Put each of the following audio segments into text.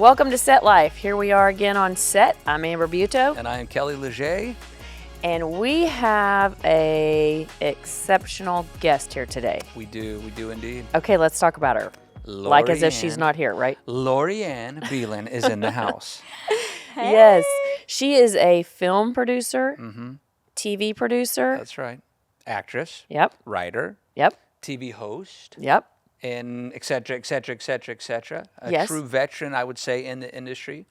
Welcome to Set Life. Here we are again on set. I'm Amber Buto. And I am Kelly Leger. And we have a exceptional guest here today. We do indeed. Okay, let's talk about her. Like as if she's not here, right? Lori Ann Belin is in the house. Hey. Yes. She is a film producer, TV producer. That's right. Actress. Yep. Writer. Yep. TV host. Yep. And et cetera, et cetera, et cetera, et cetera. A true veteran, I would say, in the industry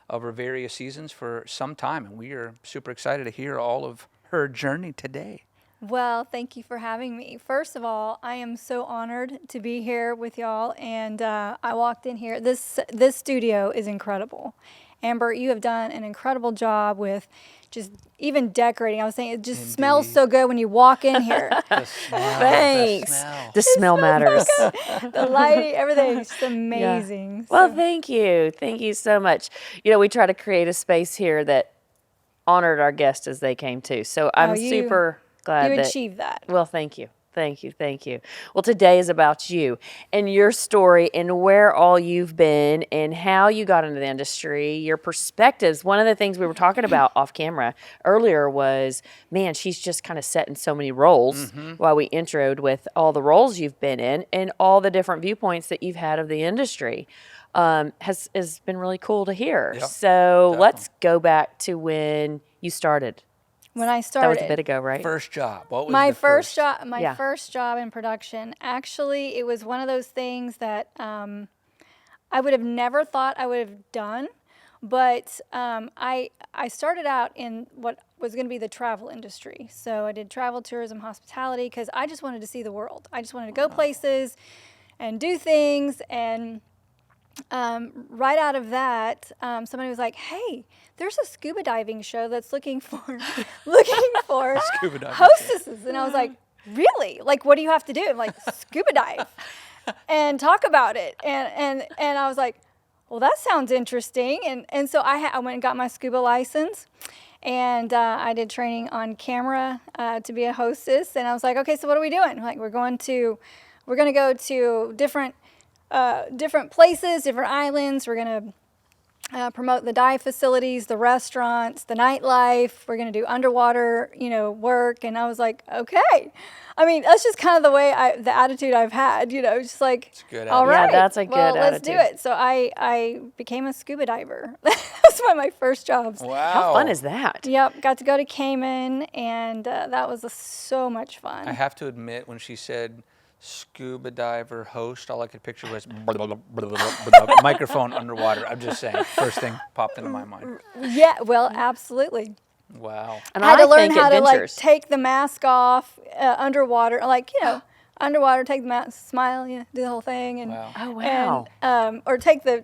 of her various seasons for some time. And we are super excited to hear all of her journey today. Well, thank you for having me. First of all, I am so honored to be here with y'all. And I walked in here. This studio is incredible. Amber, you have done an incredible job with just even decorating. I was saying it just smells so good when you walk in here. The smell, Thanks. The smell matters. The lighting, everything's just amazing. Yeah. Well, thank you. Thank you so much. You know, we try to create a space here that honored our guests as they came too. So I'm super glad you achieved that. Well, thank you. Thank you. Thank you. Well, today is about you and your story and where all you've been and how you got into the industry, your perspectives. One of the things we were talking about off camera earlier was, man, she's just kind of set in so many roles while we introed with all the roles you've been in and all the different viewpoints that you've had of the industry. Has been really cool to hear. Yep, so definitely. Let's go back to when you started. When I started. That was a bit ago, right? First job. What was my the first job? My first job in production. Actually, it was one of those things that I would have never thought I would have done. But I started out in what was going to be the travel industry. So I did travel, tourism, hospitality because I just wanted to see the world. I just wanted to go places and do things. And right out of that, somebody was like, "Hey, there's a scuba diving show that's looking for Scuba diving hostesses." And I was like, "Really? Like, what do you have to do?" I'm like, "Scuba dive and talk about it." And I was like, "Well, that sounds interesting." And so I went and got my scuba license, and I did training on camera to be a hostess. And I was like, "Okay, so what are we doing?" Like, we're going to go to different places, different islands. We're going to promote the dive facilities, the restaurants, the nightlife. We're going to do underwater, work. And I was like, okay. I mean, that's just kind of the attitude I've had, just like, It's a good all attitude. right, Yeah, that's a good attitude. let's do it. So I became a scuba diver. That's one of my first jobs. Wow. How fun is that? Yep, got to go to Cayman, and that was so much fun. I have to admit, when she said scuba diver host, all I could picture was microphone underwater. I'm just saying, first thing popped into my mind. Yeah, well, absolutely. Wow. And I had to learn think how to adventures. take the mask off underwater, underwater, take the mask, smile, do the whole thing, and Wow. Oh, wow. and, or take the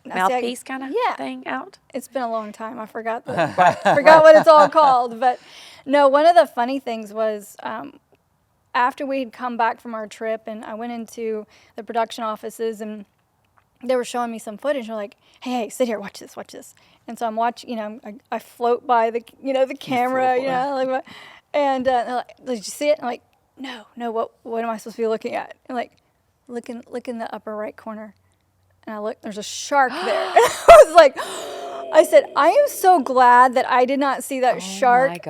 Mouthpiece kind of thing out. It's been a long time. I forgot forgot what it's all called. But no, one of the funny things was after we'd come back from our trip, and I went into the production offices, and they were showing me some footage. They're like, "Hey, sit here, watch this." And so I'm watching. I float by the the camera, and they're like, "Did you see it?" I'm like, "No. What am I supposed to be looking at?" And like, look in the upper right corner, and I look. There's a shark there. I was like, I said, "I am so glad that I did not see that shark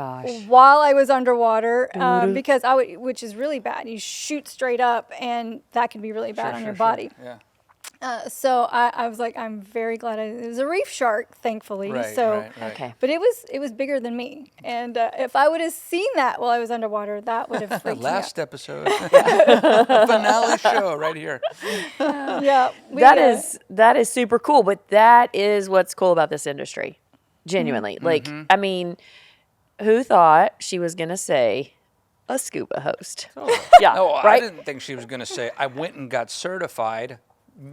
while I was underwater, because which is really bad. You shoot straight up, and that can be really bad on your body." Yeah. So I was like, I'm very glad it was a reef shark, thankfully. Right, so, right. Okay. but it was bigger than me, and if I would have seen that while I was underwater, that would have freaked Last me out. episode, finale show right here. Yeah, That is super cool, but that is what's cool about this industry. Genuinely. Like, I mean, who thought she was going to say a scuba host? Yeah, No, right? I didn't think she was going to say, I went and got certified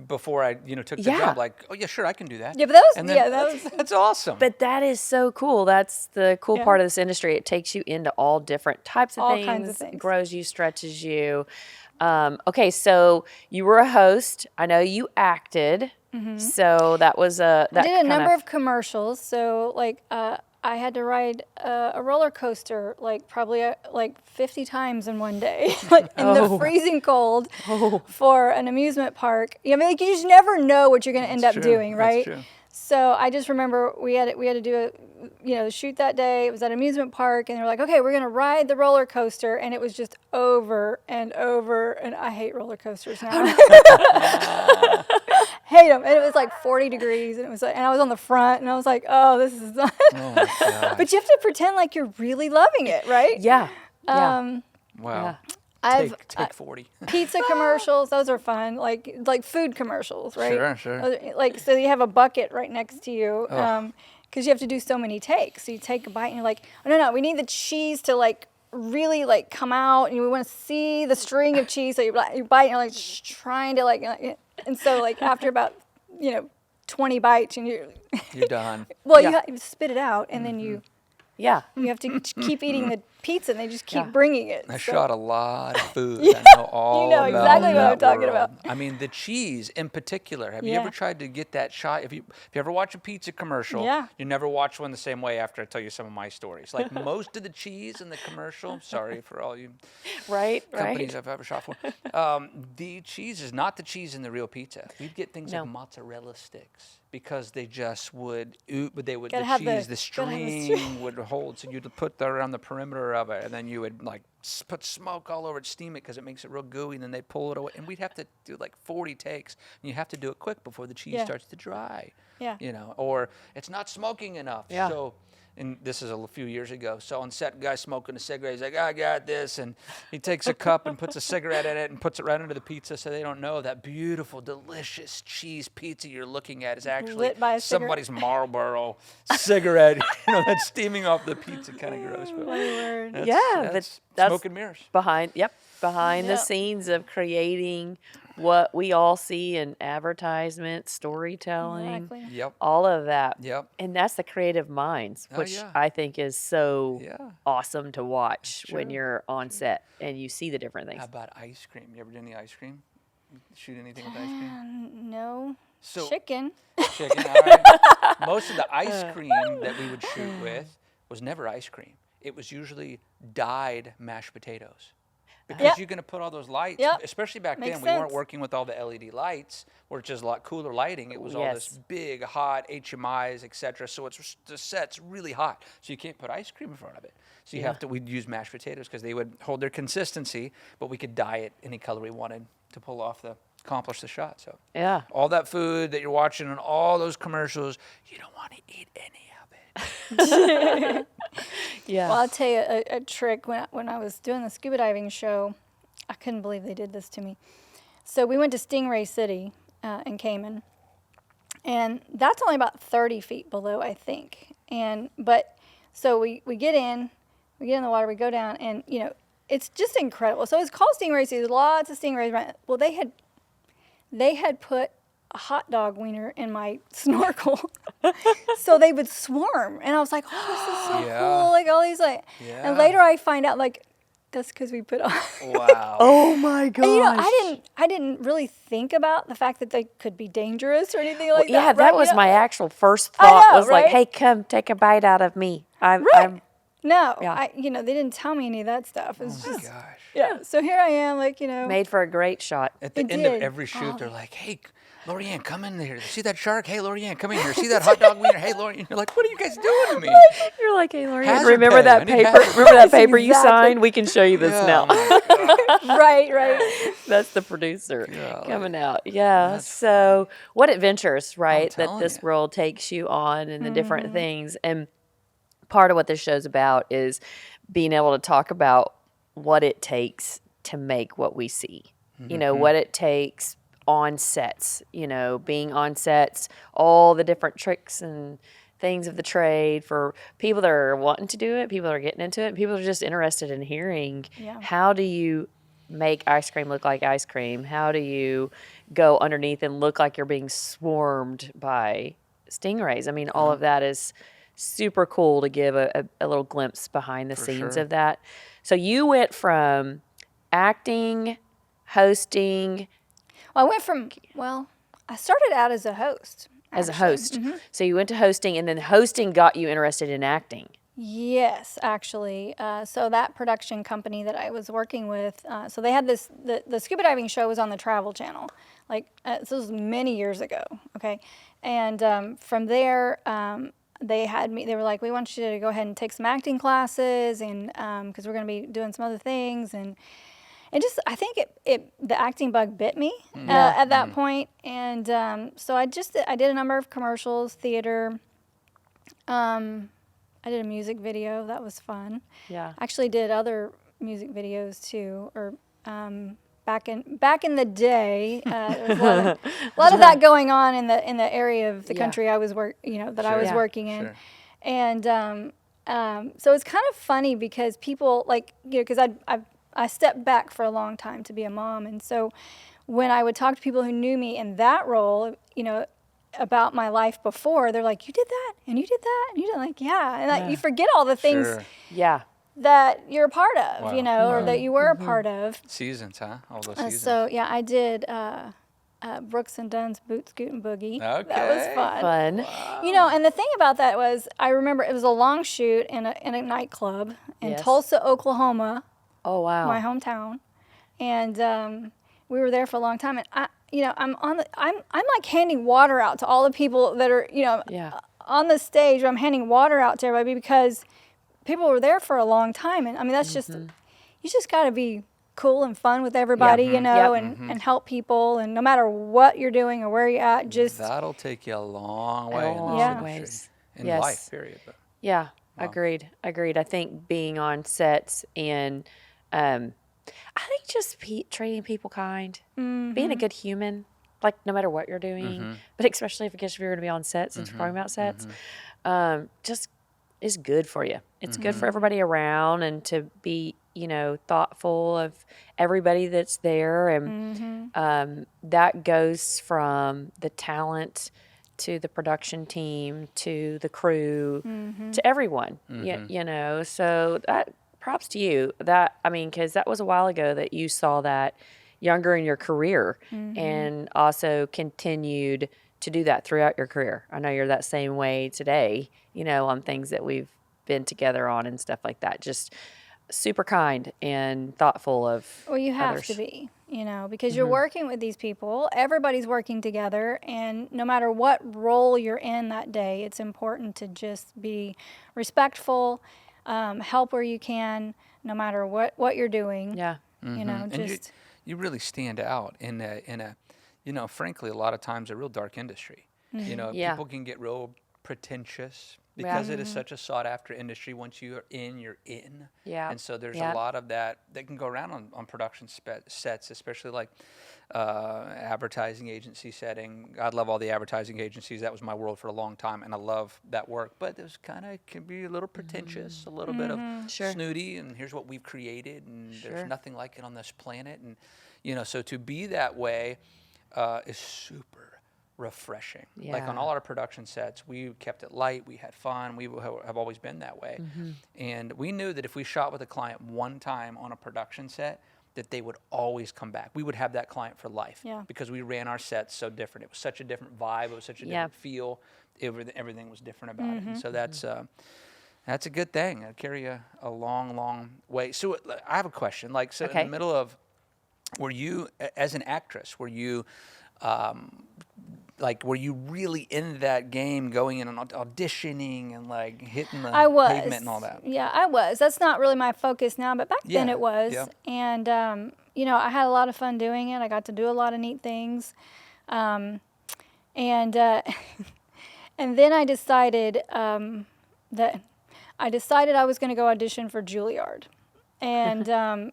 before I, took the job. Like, oh yeah, sure, I can do that. Yeah, but that was And then, that's awesome. But that is so cool. That's the cool part of this industry. It takes you into all different types of All things. kinds of things. Grows you, stretches you. Okay, so you were a host. I know you acted. So that was I did a number of commercials. So like I had to ride a roller coaster like probably like 50 times in one day, like in the freezing cold for an amusement park. I mean, like you just never know what you're going to end up doing, right? That's true. So I just remember we had to do a shoot that day. It was at an amusement park, and they're like, okay, we're going to ride the roller coaster, and it was just over and over. And I hate roller coasters now. Hate them. And it was like 40 degrees, and it was like, and I was on the front, and I was like, oh, this is not. Oh my God. But you have to pretend like you're really loving it, right? Yeah. Wow. Yeah. Take 40. Pizza commercials, those are fun. Like food commercials, right? Sure. Like, so you have a bucket right next to you, because you have to do so many takes. So you take a bite, and you're like, oh, no, we need the cheese to like really like come out, and we want to see the string of cheese. So you bite, and you're like trying to like, and so like after about 20 bites, and you're done. well, you have to spit it out, and then you have to keep eating the pizza, and they just keep bringing it. I so. shot a lot of food. I know all You know about exactly what that I'm talking world. about. I mean, the cheese in particular. Have you ever tried to get that shot? If you ever watch a pizza commercial, you never watch one the same way after I tell you some of my stories. Like most of the cheese in the commercial, sorry for all you companies I've ever shot for, the cheese is not the cheese in the real pizza. We'd get things like mozzarella sticks. Because they just would, the string would hold, so you'd put that around the perimeter of it, and then you would like put smoke all over it, steam it, because it makes it real gooey, and then they pull it away, and we'd have to do like 40 takes, and you have to do it quick before the cheese starts to dry, or it's not smoking enough, so. And this is a few years ago. So on set, guy smoking a cigarette. He's like, I got this. And he takes a cup and puts a cigarette in it and puts it right under the pizza so they don't know that beautiful, delicious cheese pizza you're looking at is actually Lit by a somebody's Marlboro cigarette, that's steaming off the pizza. Kind of gross. But that's smoke and mirrors. Behind the scenes of creating what we all see in advertisements, storytelling, all of that. And that's the creative minds, which I think is so awesome to watch when you're on set and you see the different things. How about ice cream? You ever do any ice cream? Shoot anything with ice cream? No. So, chicken. Chicken, all right. Most of the ice cream that we would shoot with was never ice cream. It was usually dyed mashed potatoes. Because you're going to put all those lights, especially back then, we weren't working with all the LED lights, which is a lot cooler lighting. It was all this big, hot HMIs, etc. So the set's really hot, so you can't put ice cream in front of it. So we'd use mashed potatoes because they would hold their consistency, but we could dye it any color we wanted to accomplish the shot. So all that food that you're watching in all those commercials, you don't want to eat any of it. Well, I'll tell you a trick. When I was doing the scuba diving show, I couldn't believe they did this to me. So we went to Stingray City in Cayman, and that's only about 30 feet below, I think. So we get in the water, we go down, and it's just incredible. So it's called Stingray City. There's lots of stingrays around. Well, they had put a hot dog wiener in my snorkel, so they would swarm, and I was like, "Oh, this is so cool!" Like all these, and later I find out that's because we put on. Wow! Oh my gosh! And, I didn't really think about the fact that they could be dangerous or anything like that. Yeah, that was my actual first thought. Was like, "Hey, come take a bite out of me." No, they didn't tell me any of that stuff. It's just, gosh. So here I am, made for a great shot. At the end of every shoot, they're like, "Hey, Lori Ann, come in here. See that shark? Hey, Lori Ann, come in here. See that hot dog wiener? Hey, Lori Ann." You're like, "What are you guys doing to me?" You're like, "Hey, Lori Ann, Hazard remember pay. that paper? Remember that paper you signed? We can show you this now." Right. That's the producer coming out. Yeah. So what adventures, right, that this world takes you on and the different things. And part of what this show's about is being able to talk about what it takes to make what we see. What it takes on sets, being on sets, all the different tricks and things of the trade for people that are wanting to do it, people that are getting into it, people that are just interested in hearing how do you make ice cream look like ice cream? How do you go underneath and look like you're being swarmed by stingrays? I mean, all of that is super cool to give a little glimpse behind the scenes of that. So you went from acting, hosting. I started out as a host. as a actually. host. So you went to hosting, and then hosting got you interested in acting. Yes, actually. So that production company that I was working with, so they had this, the scuba diving show was on the Travel Channel. Like, this was many years ago, okay? And from there, they had me, they were like, we want you to go ahead and take some acting classes, and because we're going to be doing some other things. And just, I think the acting bug bit me at that point. And so I did a number of commercials, theater. I did a music video. That was fun. Yeah. Actually did other music videos too, or back in the day, there was a lot of that going on in the area of the country I was I was working in. Sure. And so it's kind of funny because people because I stepped back for a long time to be a mom, and so when I would talk to people who knew me in that role, about my life before, they're like, you did that, and you did that, and you did, like, yeah. And you forget all the things that you're a part of, or that you were a part of. Seasons, huh? All those seasons. So, yeah, I did Brooks and Dunn's Boot, Scoot, and Boogie. Okay. That was fun. Wow. And the thing about that was, I remember it was a long shoot in a nightclub in Tulsa, Oklahoma. Oh, wow. My hometown. And we were there for a long time, and I'm like handing water out to all the people that are, on the stage. I'm handing water out to everybody because people were there for a long time. And I mean, that's just, you just got to be cool and fun with everybody, and help people. And no matter what you're doing or where you're at, just. That'll take you a long way in life, period. But. Yeah, agreed. I think being on sets and, I think just treating people kind, being a good human, like no matter what you're doing, but especially if you're going to be on set, since we're talking about sets, just is good for you. It's good for everybody around, and to be, thoughtful of everybody that's there. And that goes from the talent to the production team, to the crew, to everyone, so that, props to you. Because that was a while ago that you saw that younger in your career, and also continued to do that throughout your career. I know you're that same way today, on things that we've been together on and stuff like that. Just super kind and thoughtful of Well, you have others. to be, because you're working with these people. Everybody's working together, and no matter what role you're in that day, it's important to just be respectful, help where you can, no matter what you're doing. Yeah. And you really stand out in a frankly, a lot of times a real dark industry. People can get real pretentious because it is such a sought after industry. Once you're in. Yeah. And so there's a lot of that can go around on production sets, especially like advertising agency setting. God love all the advertising agencies. That was my world for a long time, and I love that work. But there's can be a little pretentious, a little bit of snooty, and here's what we've created, and there's nothing like it on this planet. And so to be that way is super refreshing. Yeah. Like on all our production sets, we kept it light, we had fun, we have always been that way. And we knew that if we shot with a client one time on a production set, that they would always come back. We would have that client for life because we ran our sets so different. It was such a different vibe, it was such a different feel, everything was different about it. And so that's a good thing. It'll carry you a long, long way. So I have a question. In the middle of, were you, as an actress, were you really in that game, going in and auditioning and hitting the pavement and all that? Yeah, I was. That's not really my focus now, but back then it was. Yeah. And, I had a lot of fun doing it. I got to do a lot of neat things. And then I decided that I was going to go audition for Juilliard. And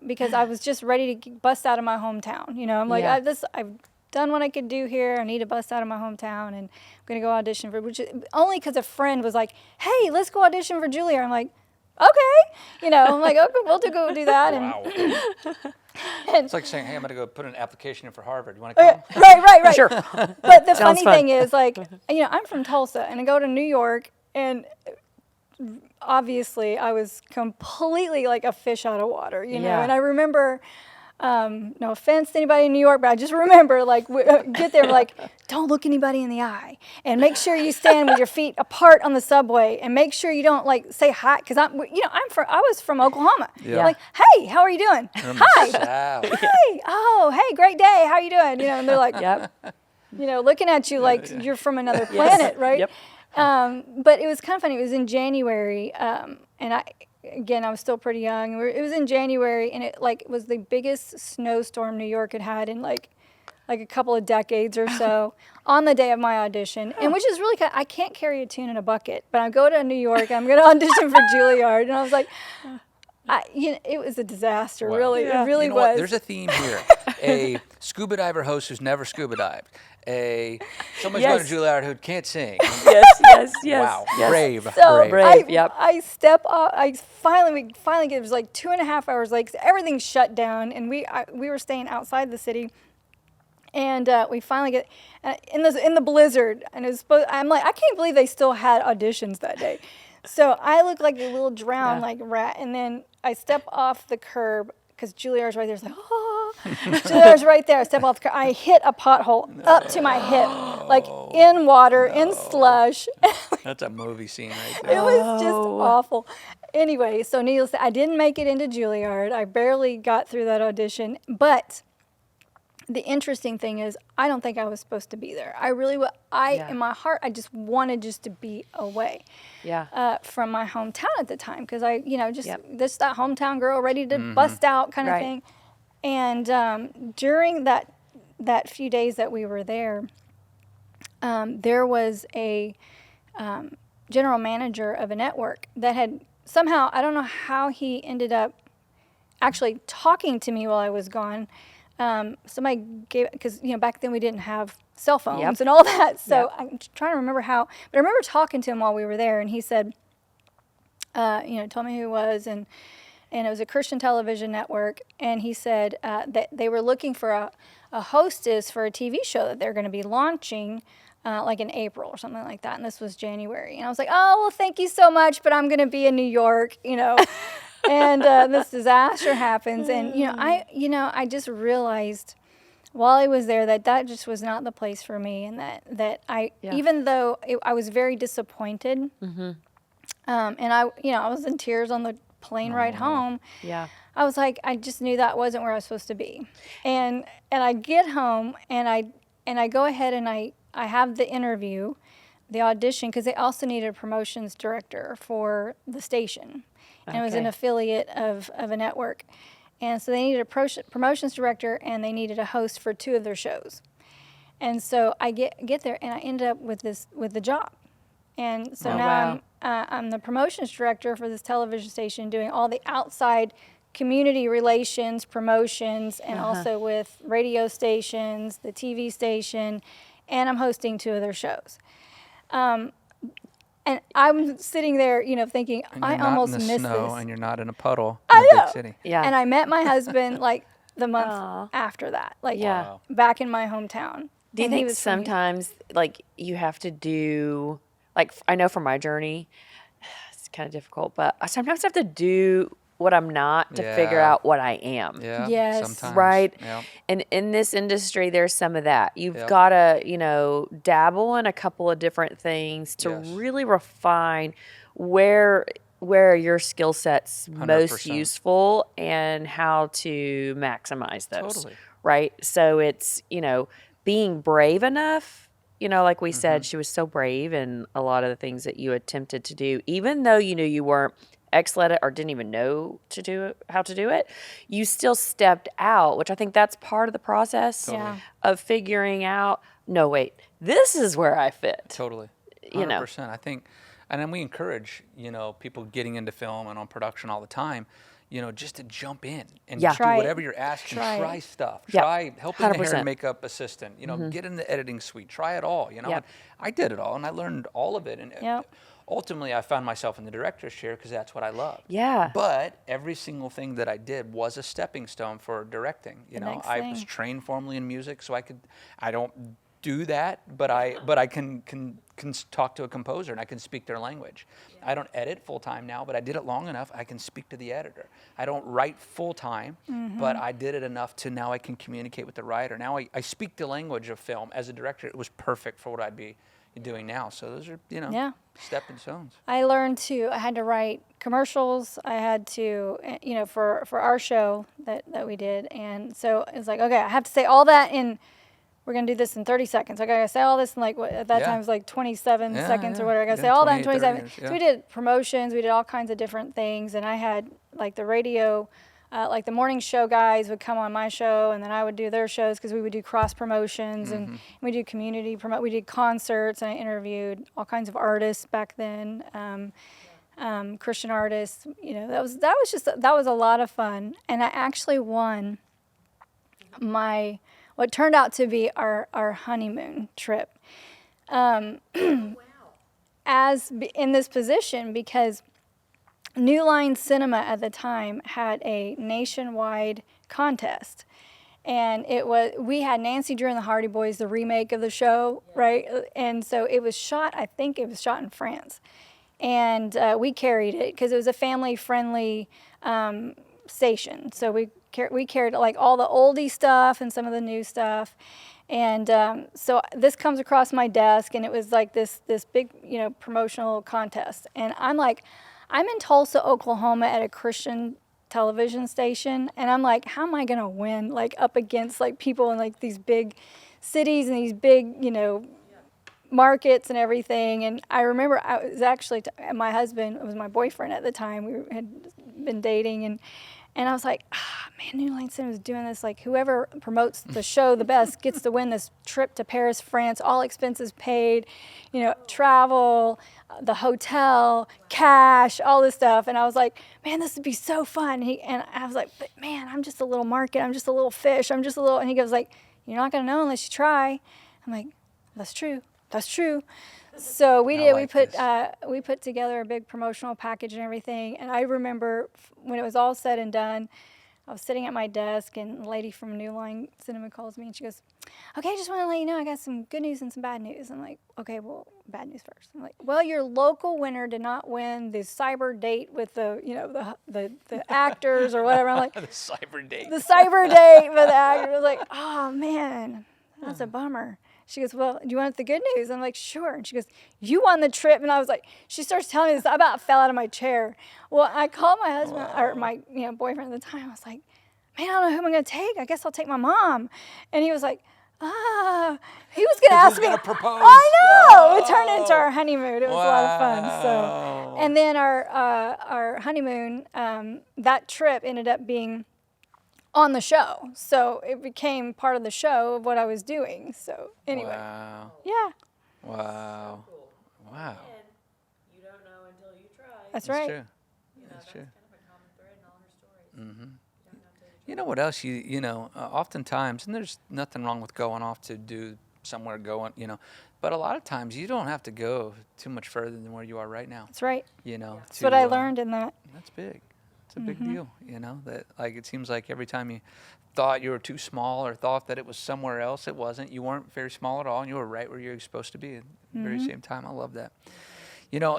because I was just ready to bust out of my hometown. I'm like, I've done what I could do here. I need to bust out of my hometown, and I'm going to go audition for, which is only because a friend was like, hey, let's go audition for Juilliard. I'm like, okay. I'm like, okay, we'll go do that. Wow. And it's like saying, hey, I'm going to go put an application in for Harvard. You want to come? Right. Sure. But the funny thing is, I'm from Tulsa, and I go to New York, and obviously I was completely like a fish out of water, and I remember no offense to anybody in New York, but I just remember, like, get there, like, don't look anybody in the eye, and make sure you stand with your feet apart on the subway, and make sure you don't, like, say hi, because I was from Oklahoma. Yeah. Like, hey, how are you doing? Hi. South. Hi. Oh, hey, great day. How are you doing? You know, and they're like, Yep. you know, looking at you like you're from another planet, right? Yep. But it was kind of funny. It was in January, and I was still pretty young. It was in January, and it was the biggest snowstorm New York had had in like a couple of decades or so on the day of my audition, and which is really I can't carry a tune in a bucket, but I go to New York. I'm going to audition for Juilliard, and I was like. It was a disaster, Wow. really. Yeah. It really You know was. what? There's a theme here. A scuba diver host who's never scuba dived. Somebody's Yes. going to Juilliard who can't sing. Yes. Wow. Yes. Brave. So Brave, yep. I step off. We finally get. It was like 2.5 hours late. Everything shut down, and we were staying outside the city. And we finally get in the blizzard, and I'm like, I can't believe they still had auditions that day. So I look like a little drowned like rat, and then I step off the curb because Juilliard's right there. It's like, oh, Juilliard's right there. I step off the curb. I hit a pothole up to my hip, like in water, in slush. That's a movie scene right It there. was just awful. Anyway, so needless to say, I didn't make it into Juilliard. I barely got through that audition, but the interesting thing is, I don't think I was supposed to be there. I really, in my heart, I just wanted to be away from my hometown at the time, because just that hometown girl ready to bust out kind of thing. And during that few days that we were there, there was a general manager of a network that had somehow, I don't know how he ended up actually talking to me while I was gone. Somebody gave, because back then we didn't have cell phones and all that, so I'm trying to remember how, but I remember talking to him while we were there, and he said, told me who he was, and it was a Christian television network, and he said that they were looking for a hostess for a TV show that they're going to be launching like in April or something like that, and this was January, and I was like, oh, well, thank you so much, but I'm going to be in New York, and this disaster happens, and I just realized while I was there that just was not the place for me, and that even though I was very disappointed, and I was in tears on the plane ride home. I was like, I just knew that wasn't where I was supposed to be, and I get home and I go ahead and I have the interview, the audition, because they also needed a promotions director for the station. And it was an affiliate of a network. And so they needed a promotions director, and they needed a host for 2 of their shows. And so I get there, and I ended up with the job. And so now I'm the promotions director for this television station, doing all the outside community relations, promotions, and also with radio stations, the TV station, and I'm hosting 2 of their shows. And I'm sitting there, thinking, I almost missed this. And you're not in a puddle I in a know. big city. Yeah. And I met my husband like the month after that, back in my hometown. Do you think sometimes, like, you have to do, like, I know from my journey, it's kind of difficult, but I sometimes have to do what I'm not to figure out what I am. Yeah. Yes. Sometimes. Right? Yeah. And in this industry, there's some of that. You've got to, dabble in a couple of different things to really refine where your skill set's 100%. most useful and how to maximize those. Totally. Right? So it's, being brave enough, like we said, she was so brave in a lot of the things that you attempted to do, even though you knew you weren't excellent at it or didn't even know how to do it, you still stepped out, which I think that's part of the process of figuring out, no, wait, this is where I fit. Totally. 100%. I think, and then we encourage, people getting into film and on production all the time, just to jump in and just do whatever you're asked, try stuff. Try helping the hair and makeup assistant, get in the editing suite, try it all, And I did it all, and I learned all of it. And ultimately, I found myself in the director's chair because that's what I loved. Yeah. But every single thing that I did was a stepping stone for directing. I was trained formally in music, so I don't do that, but I can talk to a composer and I can speak their language. Yeah. I don't edit full time now, but I did it long enough. I can speak to the editor. I don't write full time, but I did it enough to now I can communicate with the writer. Now I speak the language of film. As a director, it was perfect for what I'd be doing now. So those are, stepping stones. I had to write commercials. I had to, for our show that we did. And so it's like, okay, I have to say all that we're going to do this in 30 seconds. I got to say all this in at that time it was like 27 seconds or whatever. I got to say all that in 27. So we did promotions. We did all kinds of different things. And I had like the radio, like the morning show guys would come on my show and then I would do their shows because we would do cross promotions and we do community we did concerts and I interviewed all kinds of artists back then, Christian artists. That was a lot of fun. And I actually won what turned out to be our honeymoon trip as in this position because New Line Cinema at the time had a nationwide contest. And we had Nancy Drew and the Hardy Boys, the remake of the show, right? And so I think it was shot in France. And we carried it because it was a family-friendly station. So we carried like all the oldie stuff and some of the new stuff. And so this comes across my desk and it was like this big, promotional contest. And I'm in Tulsa, Oklahoma at a Christian television station. And I'm like, how am I going to win like up against like people in like these big cities and these big, markets and everything. And I remember I was actually, my husband was my boyfriend at the time. We had been dating and I was like, man, New Line Cinema is doing this. Like, whoever promotes the show the best gets to win this trip to Paris, France, all expenses paid, travel, the hotel, cash, all this stuff. And I was like, man, this would be so fun. And I was like, but man, I'm just a little market. I'm just a little fish. I'm just a little. And he goes like, you're not going to know unless you try. I'm like, that's true. That's true. So we did. We put together a big promotional package and everything. And I remember when it was all said and done, I was sitting at my desk, and a lady from New Line Cinema calls me, and she goes, "Okay, I just want to let you know I got some good news and some bad news." I'm like, "Okay, well, bad news first." I'm like, "Well, your local winner did not win the cyber date with the actors or whatever." I'm like, the cyber date. The cyber date with the actors. I was like, "Oh man, that's a bummer." She goes, "Well, do you want the good news?" I'm like, "Sure." And she goes, "You won the trip." And I was like, she starts telling me this. I about fell out of my chair. Well, I called my husband, or my boyfriend at the time. I was like, "Man, I don't know who I'm going to take. I guess I'll take my mom." And he was like, he was going to ask me. Propose. I know. It turned into our honeymoon. It was a lot of fun. So, and then our honeymoon, that trip ended up being on the show. So it became part of the show of what I was doing. So anyway. Wow. Yeah. Wow. Cool. Wow. And you don't know until you try. That's right. True. That's true. kind of a common thread in all her stories. Mm-hmm. You know what else oftentimes, and there's nothing wrong with going off to do somewhere but a lot of times you don't have to go too much further than where you are right now. That's right. That's what I learned in that. That's big. It's a big deal, that like it seems like every time you thought you were too small or thought that it was somewhere else, it wasn't. You weren't very small at all, and you were right where you were supposed to be at the very same time. I love that.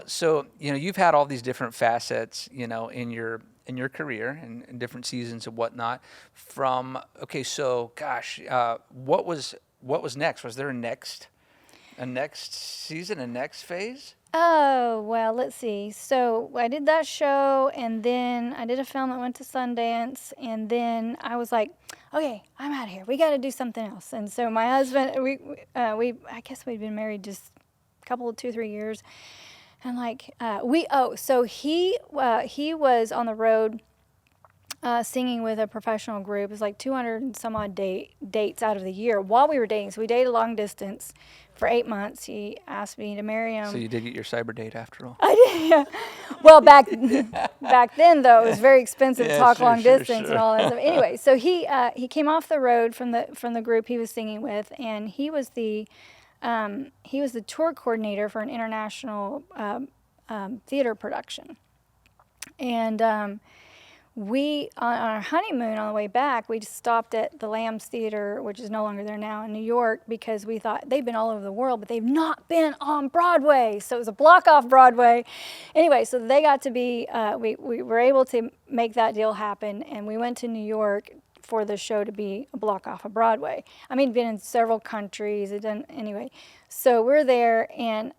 So you've had all these different facets, in your career and different seasons and whatnot. What was next? Was there a next season, a next phase? Oh, well, let's see. So I did that show, and then I did a film that went to Sundance, and then I was like, okay, I'm out of here. We got to do something else. And so my husband, I guess we'd been married just a couple of 2-3 years. And so he was on the road singing with a professional group. It was like 200 and some odd dates out of the year while we were dating. So we dated long distance for 8 months. He asked me to marry him. So you did get your cyber date after all. I did, yeah. Well, back then though, it was very expensive to talk long distance and all that stuff. Anyway, so he came off the road from the group he was singing with, and he was the tour coordinator for an international theater production. And we, on our honeymoon on the way back, we just stopped at the Lambs Theater, which is no longer there now, in New York, because we thought they've been all over the world, but they've not been on Broadway. So it was a block off Broadway. Anyway, so they got to be, we were able to make that deal happen, and we went to New York for the show to be a block off of Broadway. I mean, been in several countries. Anyway, so we're there, and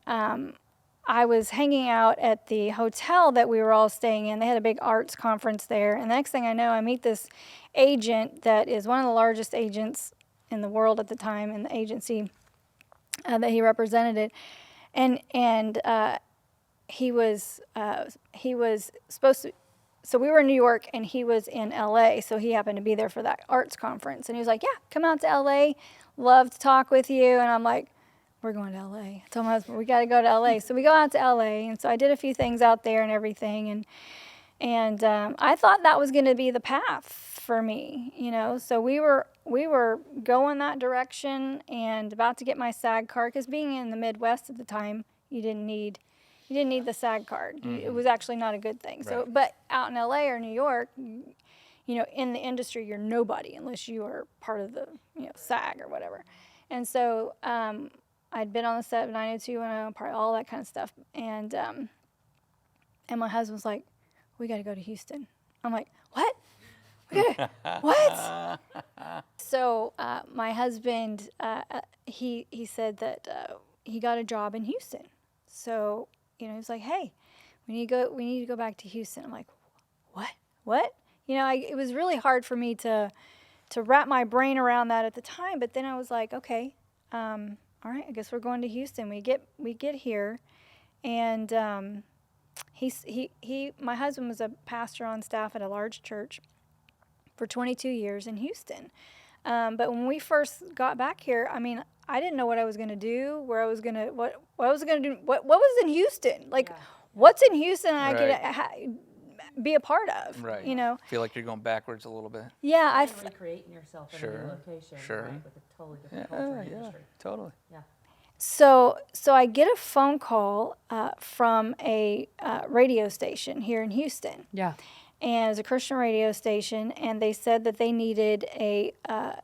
I was hanging out at the hotel that we were all staying in. They had a big arts conference there. And the next thing I know, I meet this agent that is one of the largest agents in the world at the time in the agency that he represented. And he was supposed to, so we were in New York and he was in LA. So he happened to be there for that arts conference. And he was like, yeah, come out to LA. Love to talk with you. And I'm like, we're going to LA. I told my husband, we got to go to LA. So we go out to LA. And so I did a few things out there and everything. And I thought that was going to be the path for me, you know. So we were going that direction and about to get my SAG card, because being in the Midwest at the time, you didn't need the SAG card. Mm-hmm. It was actually not a good thing. Right. So, but out in LA or New York, you know, in the industry, you're nobody unless you are part of the, you know, SAG or whatever. And so I'd been on the set of 90210, probably all that kind of stuff. And my husband was like, we got to go to Houston. I'm like, what? What? So my husband, he said that he got a job in Houston. So, you know, he was like, hey, we need to go back to Houston. I'm like, what? You know, it was really hard for me to wrap my brain around that at the time. But then I was like, okay, all right, I guess we're going to Houston. We get here, and my husband was a pastor on staff at a large church for 22 years in Houston. But when we first got back here, I mean, I didn't know what I was going to do, what I was going to do, what was in Houston, like, yeah. What's in Houston I could be a part of, right? You know, feel like you're going backwards a little bit. Yeah, I recreating yourself in a new location, right, with a totally different culture and industry. Totally. Yeah. So I get a phone call from a radio station here in Houston. Yeah. And it's a Christian radio station, and they said that they needed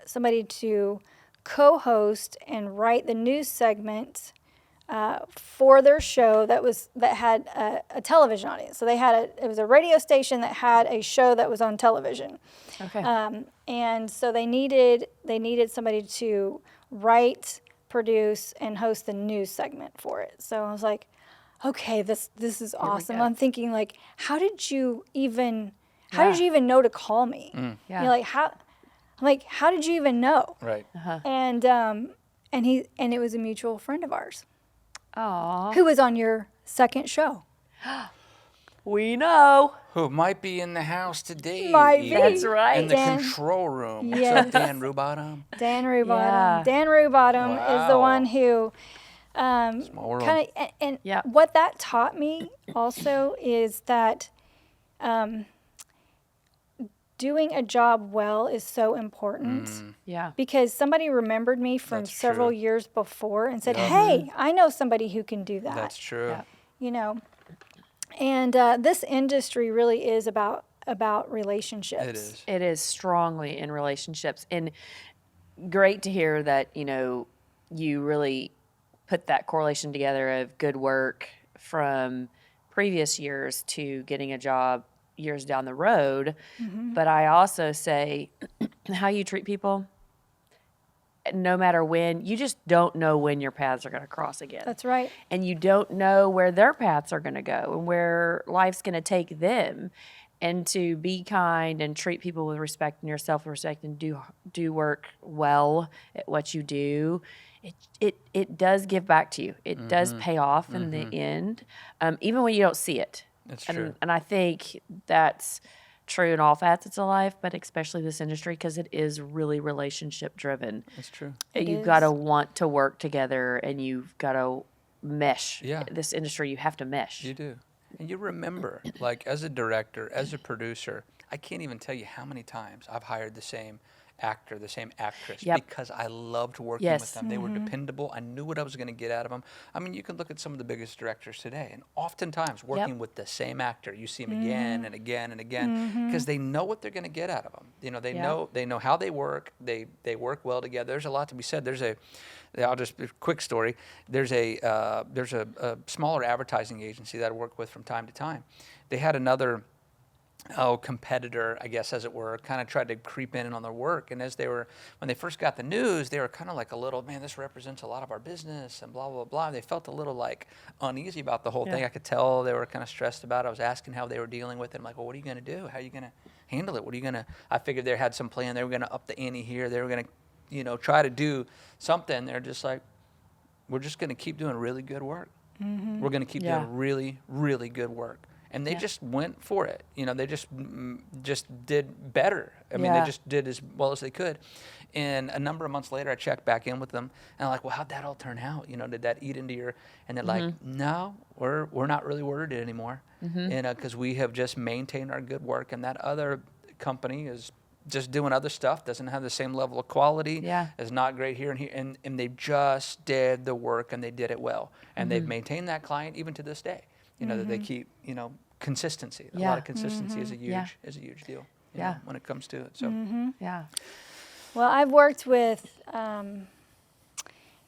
somebody to co-host and write the news segment for their show that had a television audience. So it was a radio station that had a show that was on television. Okay. And so they needed somebody to write, produce, and host the news segment for it. So I was like, okay, this is awesome. I'm thinking, like, how did you even know to call me? Yeah. You know, how did you even know? Right. Uh-huh. And it was a mutual friend of ours. Aww. Who was on your second show. We know. Who might be in the house today. Might be. That's right. In the control room. Yes. What's up, Dan Rubottom? Dan Rubottom. Yeah. Dan Rubottom is the one who Small world. kind of, and what that taught me also is that doing a job well is so important. Yeah. Because somebody remembered me from several years before and said, hey, I know somebody who can do that. That's true. Yeah. You know, and this industry really is about relationships. It is. It is strongly in relationships. And great to hear that, you know, you really put that correlation together of good work from previous years to getting a job years down the road. Mm-hmm. But I also say how you treat people, no matter when, you just don't know when your paths are going to cross again. That's right. And you don't know where their paths are going to go and where life's going to take them. And to be kind and treat people with respect and yourself with respect and do work well at what you do, it does give back to you. It does pay off in the end, even when you don't see it. That's true. And I think that's true in all facets of life, but especially this industry, because it is really relationship driven. That's true. You've got to want to work together, and you've got to mesh. Yeah. This industry, you have to mesh. You do. And you remember, like, as a director, as a producer, I can't even tell you how many times I've hired the same actor, the same actress, Yep. because I loved working with them. They were dependable. I knew what I was going to get out of them. I mean, you can look at some of the biggest directors today, and oftentimes working with the same actor, you see them again and again and again, because they know what they're going to get out of them. You know, they know how they work. They work well together. There's a lot to be said. I'll just a quick story. There's a smaller advertising agency that I work with from time to time. They had another competitor, I guess, as it were, kind of tried to creep in on their work. And when they first got the news, they were kind of like a little, man, this represents a lot of our business and blah, blah, blah. They felt a little like uneasy about the whole thing. I could tell they were kind of stressed about it. I was asking how they were dealing with it. I'm like, well, what are you going to do? How are you going to handle it? I figured they had some plan. They were going to up the ante here. They were going to, try to do something. They're just like, we're just going to keep doing really good work. We're going to keep doing really, really good work. And they just went for it. They just did better. I mean, they just did as well as they could. And a number of months later, I checked back in with them, and I'm like, well, how'd that all turn out? Did that eat into your? And they're like, no, we're not really worried anymore, because we have just maintained our good work, and that other company is just doing other stuff, doesn't have the same level of quality, is not great here and here, and they just did the work, and they did it well, and they've maintained that client even to this day. That they keep, consistency. A lot of consistency is a huge deal. When it comes to it. So Well, I've worked with,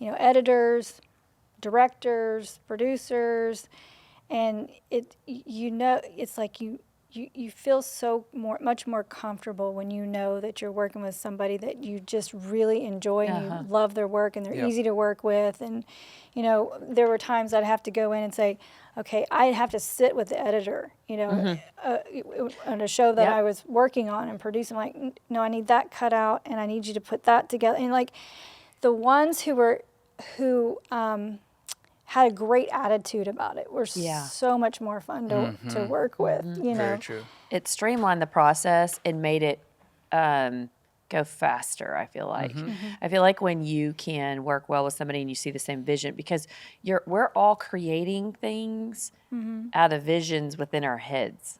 editors, directors, producers, and it's like you feel much more comfortable when you know that you're working with somebody that you just really enjoy and you love their work and they're easy to work with. And, there were times I'd have to go in and say, okay, I'd have to sit with the editor, on a show that I was working on and producing. Like, no, I need that cut out and I need you to put that together. And like the ones who had a great attitude about it were so much more fun to work with, Very true. It streamlined the process and made it go faster, I feel like. I feel like when you can work well with somebody and you see the same vision, because we're all creating things out of visions within our heads.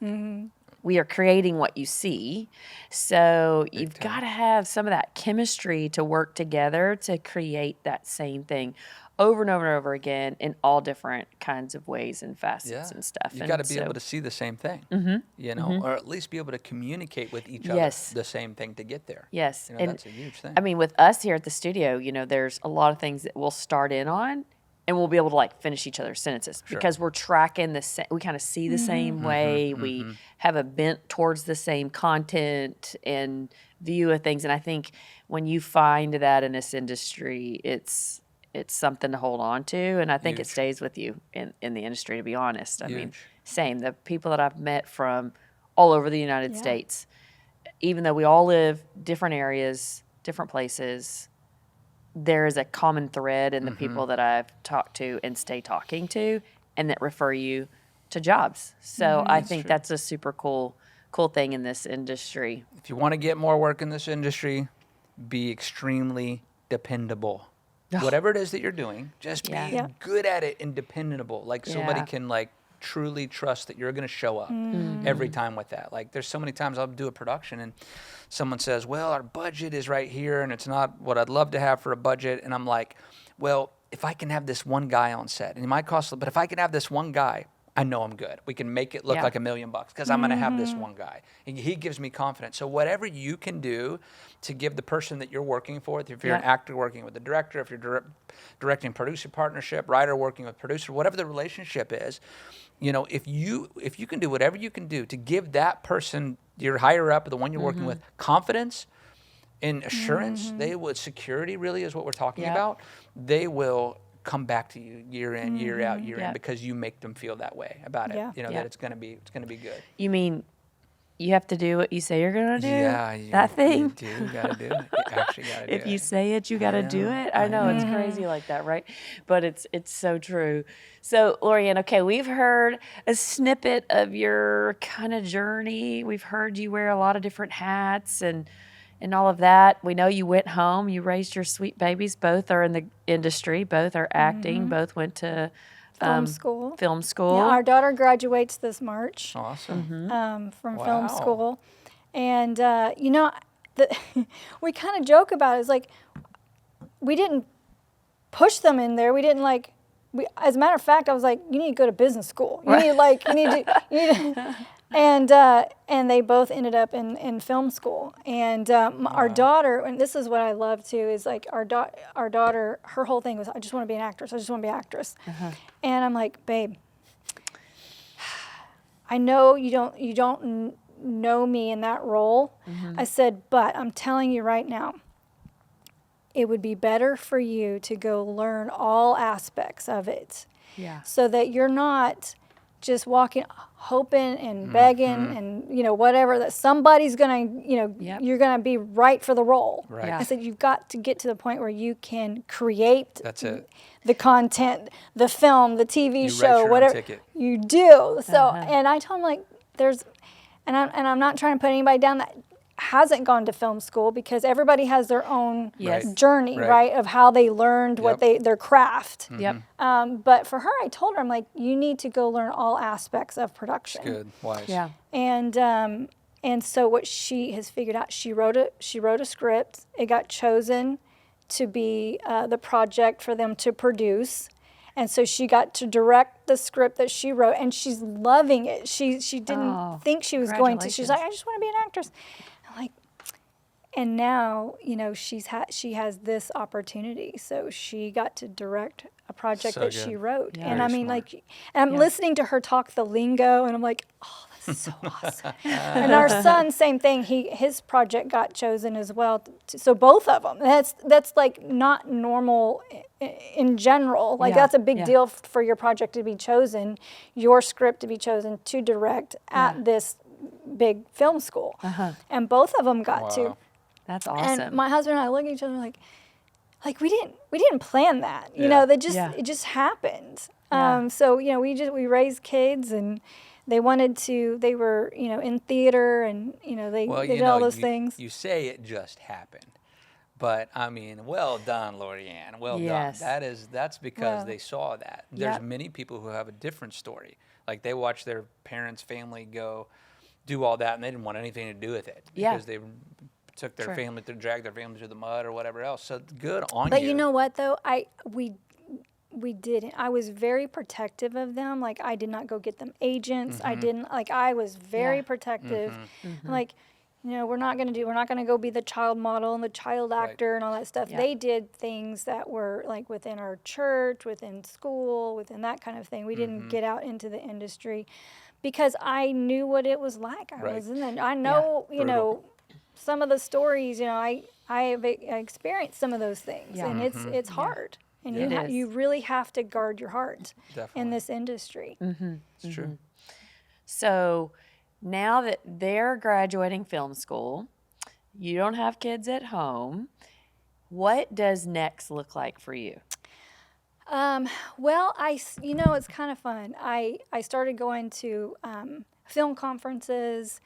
We are creating what you see. So you've got to have some of that chemistry to work together to create that same thing over and over and over again in all different kinds of ways and facets and stuff. You've got to be able to see the same thing, or at least be able to communicate with each other the same thing to get there. Yes. And that's a huge thing. I mean, with us here at the studio, there's a lot of things that we'll start in on and we'll be able to like finish each other's sentences because we're tracking the same, we kind of see the same way. We have a bent towards the same content and view of things. And I think when you find that in this industry, it's something to hold on to, and I think it stays with you in the industry, to be honest. I mean, same. The people that I've met from all over the United States, even though we all live different areas, different places, there is a common thread in the people that I've talked to and stay talking to and that refer you to jobs. So I think that's a super cool thing in this industry. If you want to get more work in this industry, be extremely dependable. Whatever it is that you're doing, just be good at it and dependable. Like somebody can like truly trust that you're going to show up every time with that. Like there's so many times I'll do a production and someone says, well, our budget is right here and it's not what I'd love to have for a budget. And I'm like, well, if I can have this one guy on set, and it might cost, but if I can have this one guy, I know I'm good. We can make it look like $1 million because I'm going to have this one guy. And he gives me confidence. So whatever you can do to give the person that you're working for, if you're an actor working with a director, if you're directing producer partnership, writer working with producer, whatever the relationship is, if you can do whatever you can do to give that person, your higher up, the one you're working with, confidence and assurance, they would, security really is what we're talking about, they will come back to you year in, year out, year in, because you make them feel that way about it. That it's gonna be good. You mean you have to do what you say you're gonna do? Yeah, that thing. You gotta do it. You actually gotta do it. If you say it, you gotta do it. I know it's crazy like that, right? But it's so true. So, Lori Ann, okay, we've heard a snippet of your kind of journey. We've heard you wear a lot of different hats and all of that. We know you went home, you raised your sweet babies. Both are in the industry, both are acting, both went to film school. Yeah, our daughter graduates this March. Awesome. From film school. And, we kind of joke about it. It's like, we didn't push them in there. We didn't as a matter of fact, I was like, you need to go to business school. You need to, and they both ended up in film school. And our daughter, and this is what I love too, is like our daughter, her whole thing was, I just want to be an actress. I just want to be an actress. And I'm like, babe, I know you don't know me in that role. I said, but I'm telling you right now, it would be better for you to go learn all aspects of it. So that you're not just walking, hoping and begging and, whatever, that somebody's going to, you're going to be right for the role. I said, you've got to get to the point where you can create the content, the film, the TV show, whatever you do. So, and I told him, like, and I'm not trying to put anybody down that hasn't gone to film school, because everybody has their own journey, right, of how they learned what their craft. But for her, I told her, I'm like, you need to go learn all aspects of production. That's good, wise. And so what she has figured out, she wrote a script. It got chosen to be the project for them to produce. And so she got to direct the script that she wrote, and she's loving it. She didn't think she was going to. She's like, I just want to be an actress. I'm like, and now, she has this opportunity. So she got to direct a project that she wrote. And I mean, smart. And I'm listening to her talk the lingo, and I'm like, oh, that's so awesome. And our son, same thing. His project got chosen as well. So both of them. That's like not normal in general. Like that's a big deal for your project to be chosen, your script to be chosen to direct at this big film school. And both of them got to. That's awesome. And my husband and I look at each other like we didn't plan that. It just happened. So we raised kids, and they were in theater, and they did all those things. You say it just happened, but I mean, well done, Lori Ann. Well done. That's because they saw that. There's many people who have a different story. Like, they watched their parents' family go do all that, and they didn't want anything to do with it because they took their family to drag their family through the mud or whatever else. So good on you. But you know what though? We didn't. I was very protective of them. Like, I did not go get them agents. I didn't, I was very protective. Like, we're not going to go be the child model and the child actor and all that stuff. They did things that were like within our church, within school, within that kind of thing. We didn't get out into the industry because I knew what it was like. I was in there. I know, some of the stories, I have experienced some of those things, and it's hard. And you really have to guard your heart in this industry. It's true. So now that they're graduating film school, you don't have kids at home, what does next look like for you? Well, it's kind of fun. I started going to film conferences,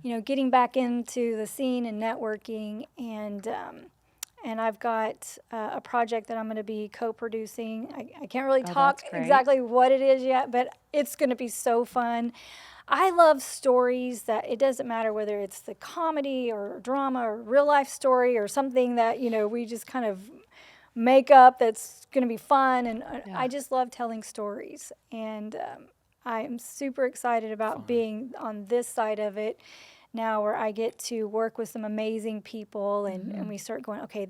getting back into the scene and networking, and I've got a project that I'm going to be co-producing. I can't really talk exactly what it is yet, but it's going to be so fun. I love stories that it doesn't matter whether it's the comedy or drama or real life story or something that, we just kind of make up that's going to be fun. And I just love telling stories. And I'm super excited about being on this side of it now, where I get to work with some amazing people, and we start going, okay,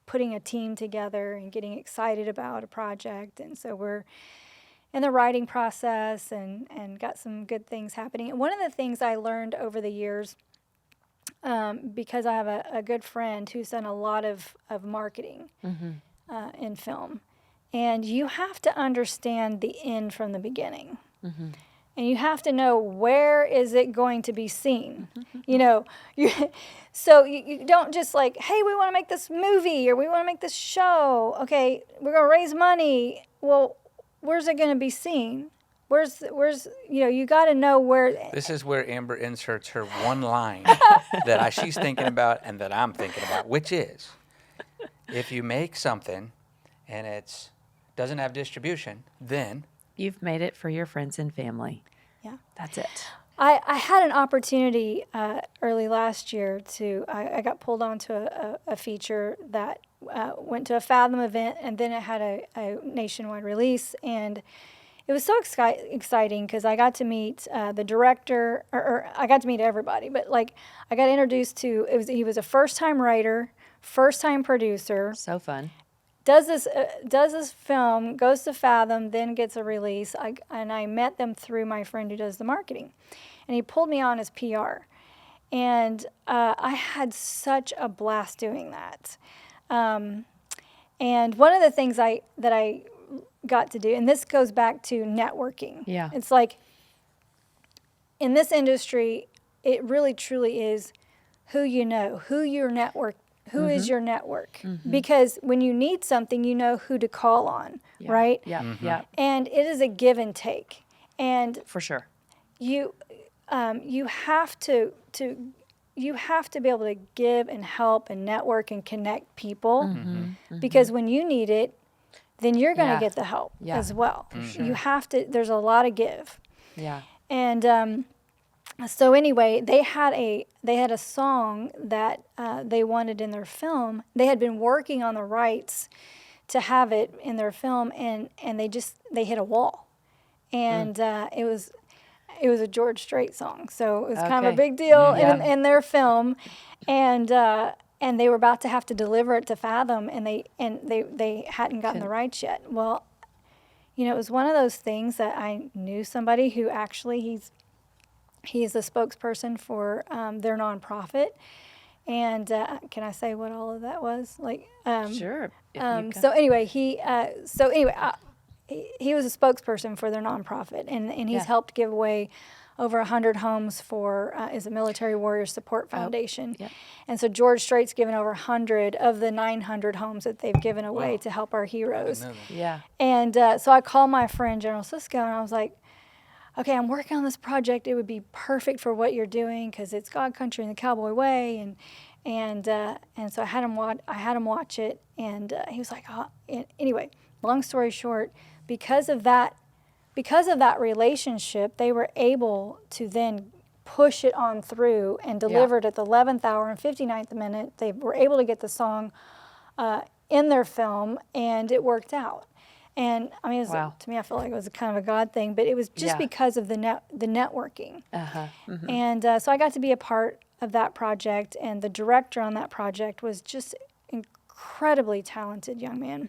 putting a team together and getting excited about a project. And so we're in the writing process and got some good things happening. And one of the things I learned over the years, because I have a good friend who's done a lot of marketing in film, and you have to understand the end from the beginning. And you have to know, where is it going to be seen? So you don't just like, hey, we want to make this movie, or we want to make this show. Okay, we're going to raise money. Well, where's it going to be seen? Where's you got to know where. This is where Amber inserts her one line that she's thinking about and that I'm thinking about, which is, if you make something and it doesn't have distribution, then You've made it for your friends and family. Yeah. That's it. I had an opportunity early last year I got pulled onto a feature that went to a Fathom event, and then it had a nationwide release, and it was so exciting because I got to meet the director, or I got to meet everybody, but like I got introduced to, he was a first-time writer, first-time producer. So fun. Does this film, goes to Fathom, then gets a release. And I met them through my friend who does the marketing, and he pulled me on as PR, and I had such a blast doing that. And one of the things that I got to do, and this goes back to networking. Yeah, it's like in this industry, it really truly is who you know, who your network. Who is your network? Because when you need something, you know who to call on, right? Yeah, yeah. And it is a give and take. And For sure. you have to be able to give and help and network and connect people, because when you need it, then you're going to get the help as well. Sure. You have to. There's a lot of give. Yeah. And so anyway, they had a song that they wanted in their film. They had been working on the rights to have it in their film, and they hit a wall, and it was a George Strait song, so it was kind of a big deal in their film, and they were about to have to deliver it to Fathom, and they hadn't gotten the rights yet. Well, it was one of those things that I knew somebody who actually he's the spokesperson for their nonprofit, and can I say what all of that was? Like, Sure. So anyway, he was a spokesperson for their nonprofit, and he's helped give away over 100 homes for is a Military Warrior Support Foundation. And so George Strait's given over 100 of the 900 homes that they've given away to help our heroes. Yeah. And so I called my friend General Cisco, and I was like, okay, I'm working on this project. It would be perfect for what you're doing because it's God Country and the Cowboy Way, and so I had him watch it, and he was like, oh. Anyway, long story short, because of that relationship, they were able to then push it on through and deliver it at the 11th hour and 59th minute. They were able to get the song in their film, and it worked out. And I mean, to me, I felt like it was kind of a God thing, but it was just because of the networking. And so I got to be a part of that project, and the director on that project was just incredibly talented young man.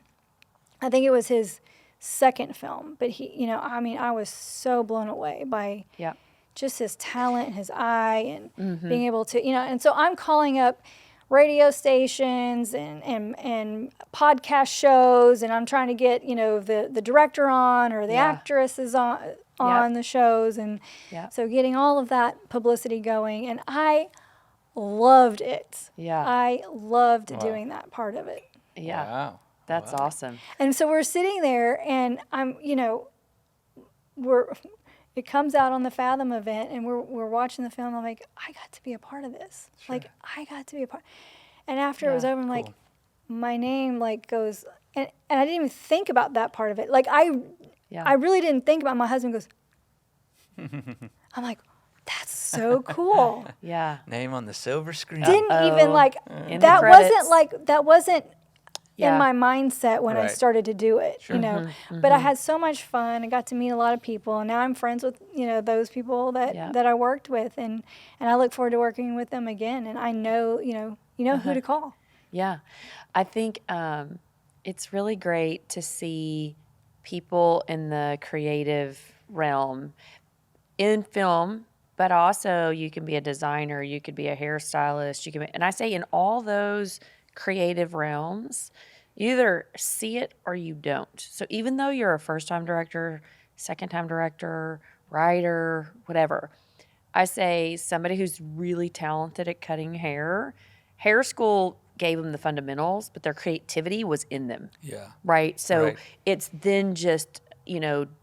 I think it was his second film, but I was so blown away by just his talent and his eye and being able to, and so I'm calling up radio stations and podcast shows, and I'm trying to get the director on, or the actresses on the shows, and so getting all of that publicity going, and I loved it. I loved doing that part of it. Wow. That's awesome. And so we're sitting there, and it comes out on the Fathom event, and we're watching the film. I'm like, I got to be a part of this. Sure. Like, I got to be a part. And after it was over, I'm like, my name goes, and I didn't even think about that part of it. Like I really didn't think about. My husband goes, I'm like, that's so cool. Name on the silver screen. Didn't even In that the wasn't in my mindset when I started to do it, But I had so much fun. I got to meet a lot of people, and now I'm friends with, those people that I worked with, and I look forward to working with them again. And I know, who to call. Yeah. I think it's really great to see people in the creative realm in film, but also you can be a designer, you could be a hairstylist, and I say in all those creative realms, you either see it or you don't. So even though you're a first-time director, second-time director, writer, whatever, I say somebody who's really talented at cutting hair school gave them the fundamentals, but their creativity was in them. Right? So it's then just,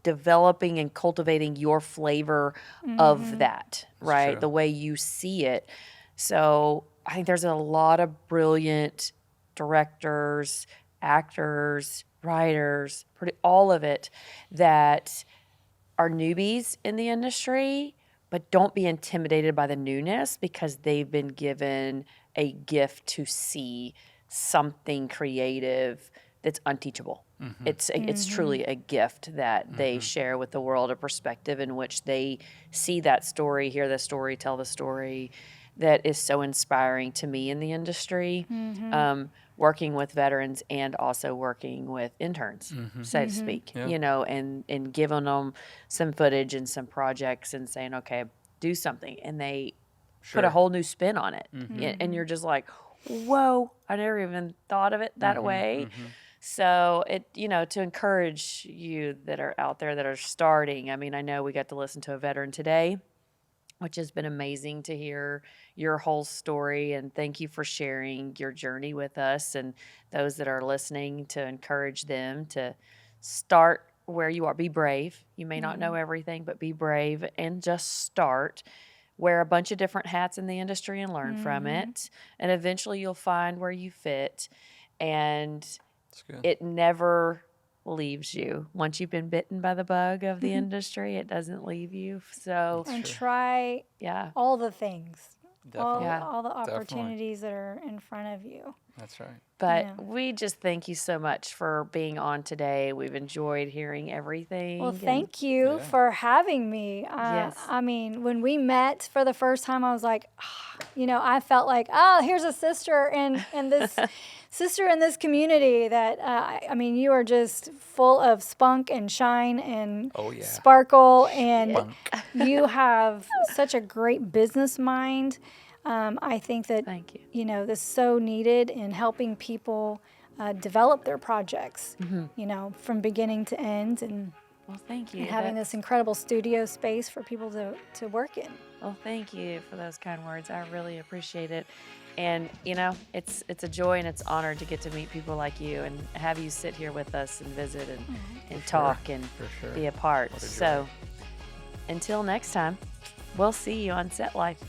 developing and cultivating your flavor of that, right? The way you see it. So I think there's a lot of brilliant directors, actors, writers, all of it, that are newbies in the industry, but don't be intimidated by the newness because they've been given a gift to see something creative that's unteachable. It's truly a gift that they share with the world, a perspective in which they see that story, hear the story, tell the story, that is so inspiring to me in the industry. Working with veterans and also working with interns, so to speak, you know, and giving them some footage and some projects and saying, okay, do something. And they put a whole new spin on it. And you're just like, whoa, I never even thought of it that way. So it, you know, to encourage you that are out there that are starting. I mean, I know we got to listen to a veteran today, which has been amazing to hear your whole story. And thank you for sharing your journey with us and those that are listening, to encourage them to start where you are. Be brave. You may not know everything, but be brave and just start. Wear a bunch of different hats in the industry and learn from it. And eventually you'll find where you fit. And it never leaves you. Once you've been bitten by the bug of the industry, it doesn't leave you. So and try all the things, all the opportunities that are in front of you. That's right. But we just thank you so much for being on today. We've enjoyed hearing everything. Well, thank you for having me. Yes. I mean, when we met for the first time, I was like, you know, I felt like, oh, here's a sister in this sister in this community that, I mean, you are just full of spunk and shine and sparkle, and you have such a great business mind. I think that, you know, this is so needed in helping people develop their projects, you know, from beginning to end, and well, thank you. And having this incredible studio space for people to work in. Well, thank you for those kind words. I really appreciate it. And, you know, it's a joy and it's an honor to get to meet people like you and have you sit here with us and visit and talk and be a part. So until next time, we'll see you on Set Life.